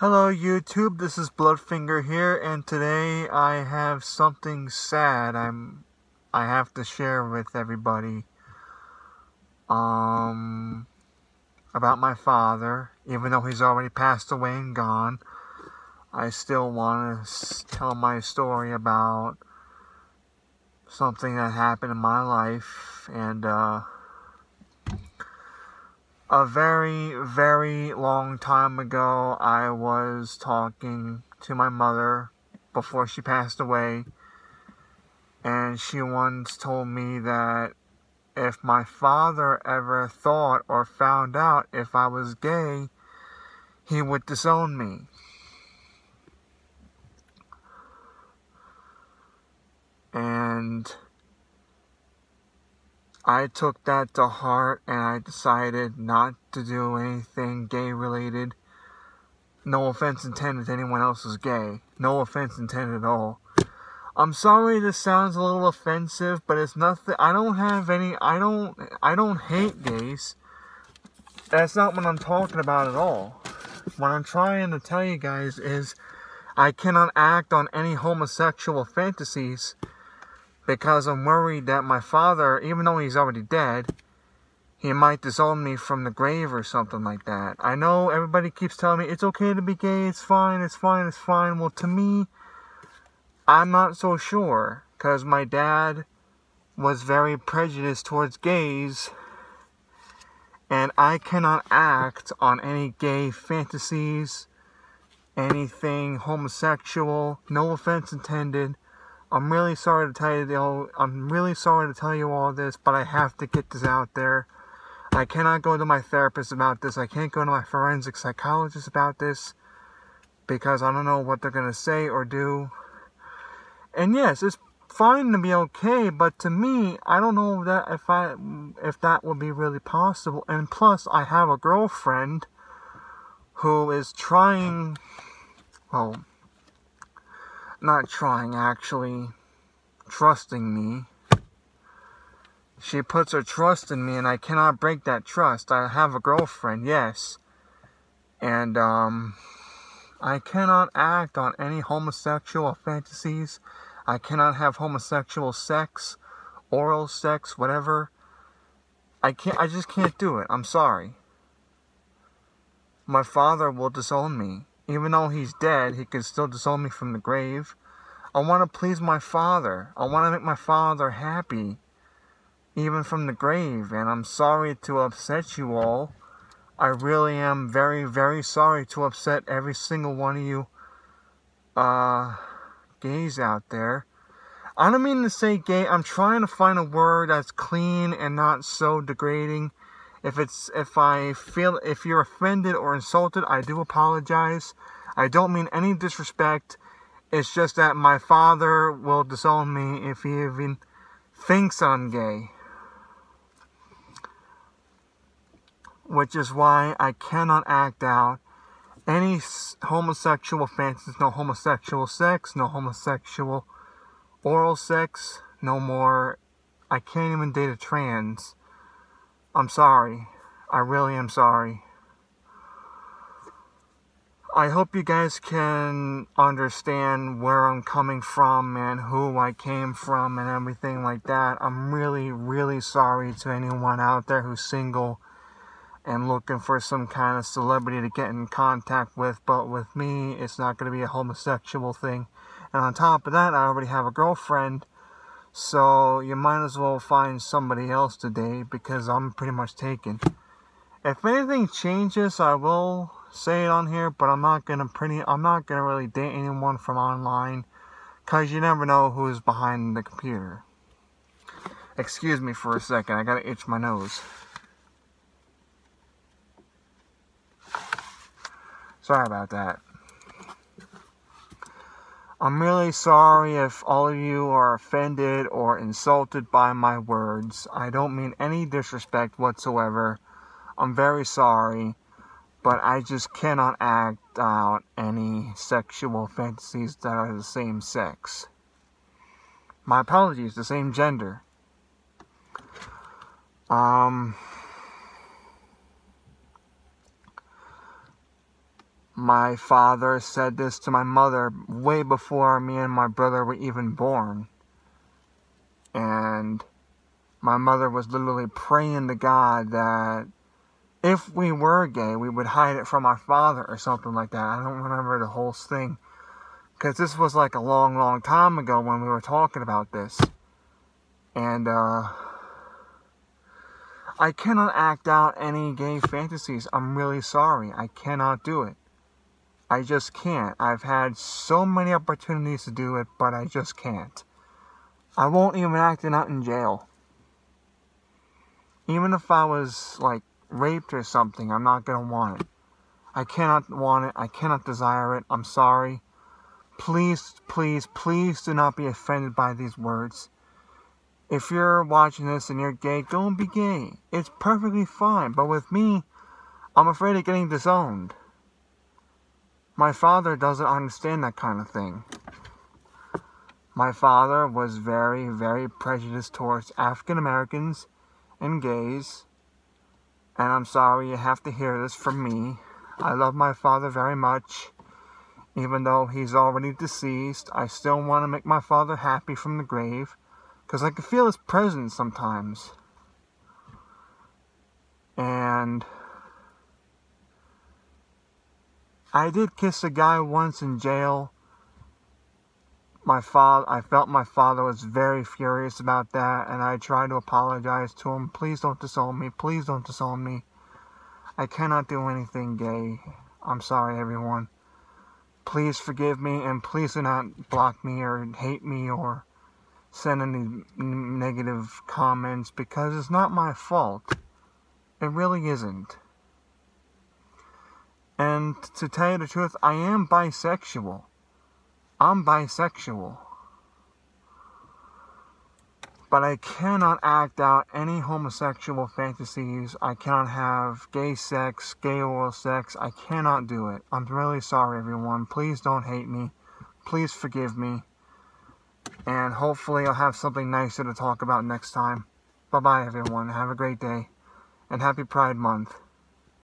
Hello YouTube, this is Bloodfinger here, and today I have something sad I have to share with everybody about my father. Even though he's already passed away and gone, I still want to tell my story about something that happened in my life. And a very, very long time ago, I was talking to my mother before she passed away, and she once told me that if my father ever thought or found out if I was gay, he would disown me. And I took that to heart, and I decided not to do anything gay related. No offense intended to anyone else who's gay. No offense intended at all. I'm sorry this sounds a little offensive, but it's nothing. I don't hate gays. That's not what I'm talking about at all. What I'm trying to tell you guys is I cannot act on any homosexual fantasies because I'm worried that my father, even though he's already dead, he might disown me from the grave or something like that. I know everybody keeps telling me it's okay to be gay, it's fine, it's fine, it's fine. Well, to me, I'm not so sure, because my dad was very prejudiced towards gays, and I cannot act on any gay fantasies, anything homosexual. No offense intended. I'm really sorry to tell you all this, but I have to get this out there. I cannot go to my therapist about this. I can't go to my forensic psychologist about this because I don't know what they're going to say or do. And yes, it's fine to be okay, but to me, I don't know that if that would be really possible. And plus, I have a girlfriend who is trying, well, not trying, actually, trusting me. She puts her trust in me, and I cannot break that trust. I have a girlfriend, yes. And, I cannot act on any homosexual fantasies. I cannot have homosexual sex, oral sex, whatever. I just can't do it. I'm sorry. My father will disown me. Even though he's dead, he can still disown me from the grave. I want to please my father. I want to make my father happy, even from the grave. And I'm sorry to upset you all. I really am very, very sorry to upset every single one of you gays out there. I don't mean to say gay. I'm trying to find a word that's clean and not so degrading. If you're offended or insulted, I do apologize. I don't mean any disrespect. It's just that my father will disown me if he even thinks I'm gay. Which is why I cannot act out any homosexual fantasies. No homosexual sex, no homosexual oral sex, no more. I can't even date a trans. I'm sorry. I really am sorry. I hope you guys can understand where I'm coming from and who I came from and everything like that. I'm really, really sorry to anyone out there who's single and looking for some kind of celebrity to get in contact with, but with me, it's not going to be a homosexual thing. And on top of that, I already have a girlfriend, so you might as well find somebody else to date because I'm pretty much taken. If anything changes, I will say it on here, but I'm not gonna really date anyone from online, cause you never know who's behind the computer. Excuse me for a second, I gotta itch my nose. Sorry about that. I'm really sorry if all of you are offended or insulted by my words. I don't mean any disrespect whatsoever. I'm very sorry, but I just cannot act out any sexual fantasies that are the same sex. My apologies, the same gender. My father said this to my mother way before me and my brother were even born. And my mother was literally praying to God that if we were gay, we would hide it from our father or something like that. I don't remember the whole thing, because this was like a long, long time ago when we were talking about this. And, I cannot act out any gay fantasies. I'm really sorry. I cannot do it. I just can't. I've had so many opportunities to do it, but I just can't. I won't even act it out in jail. Even if I was, like, raped or something, I'm not gonna want it. I cannot want it. I cannot desire it. I'm sorry. Please, please, please do not be offended by these words. If you're watching this and you're gay, don't be gay. It's perfectly fine. But with me, I'm afraid of getting disowned. My father doesn't understand that kind of thing. My father was very, very prejudiced towards African Americans and gays. And I'm sorry you have to hear this from me. I love my father very much. Even though he's already deceased, I still want to make my father happy from the grave. Because I can feel his presence sometimes. And I did kiss a guy once in jail. I felt my father was very furious about that, and I tried to apologize to him. Please don't disown me. Please don't disown me. I cannot do anything gay. I'm sorry, everyone. Please forgive me, and please do not block me or hate me or send any negative comments, because it's not my fault. It really isn't. And to tell you the truth, I am bisexual. I'm bisexual. But I cannot act out any homosexual fantasies. I cannot have gay sex, gay oral sex. I cannot do it. I'm really sorry, everyone. Please don't hate me. Please forgive me. And hopefully I'll have something nicer to talk about next time. Bye-bye, everyone. Have a great day. And happy Pride Month.